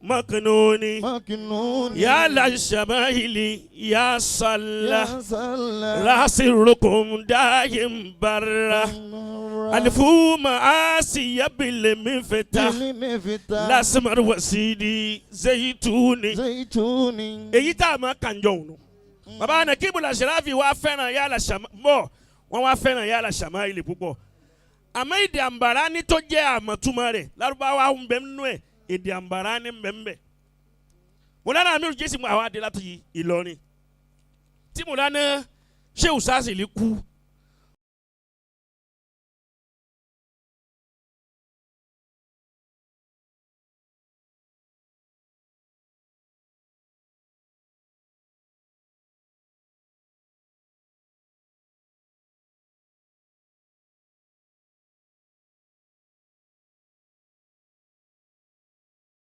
مكنوني يا للشمائل يا صلى راسلكم دايم برا الفوم آسيا بالمفتاح لاسمر وسيدي زيتوني ايتا ما كان جونو بابا نكيب الاشرافي وافنا يا للشمائل وافنا يا للشمائل بوبو amaidi ambarani toje amatumare larubawa umbemnwe idi ambarani mbembe mulana amiru jesi mu awade lati Ìlọrin tí mulana Shehu Sazili kú